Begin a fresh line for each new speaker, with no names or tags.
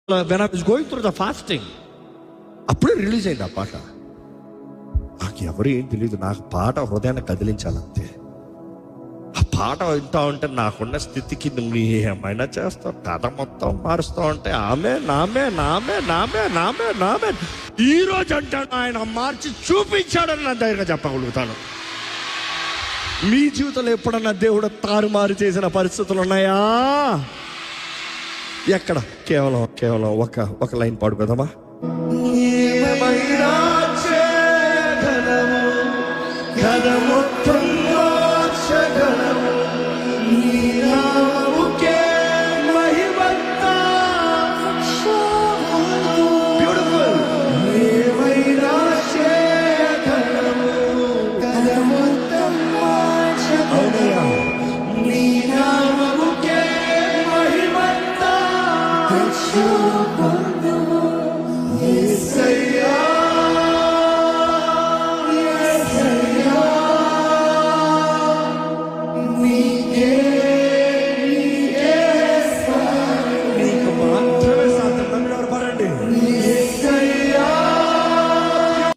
when I was going through the fasting, అప్పుడే release అయింది ఆ పాట. నాకు ఎవరు ఏం తెలియదు, నాకు పాట హృదయాన్ని కదిలించాలంతే. ఆ పాట వింటా ఉంటే నాకున్న స్థితికి నువ్వు ఏమైనా చేస్తావు, కథ మొత్తం మారుస్తూ ఉంటే ఆమె నామే నామే నామే నామే నామే ఈ రోజు అంటాడు ఆయన మార్చి చూపించాడని నా ధైర్యంగా చెప్పగలుగుతాను. మీ జీవితంలో ఎప్పుడన్నా దేవుడు తారుమారు చేసిన పరిస్థితులు ఉన్నాయా? ఎక్కడ? కేవలం కేవలం ఒక లైన్ పాడుకోదామా?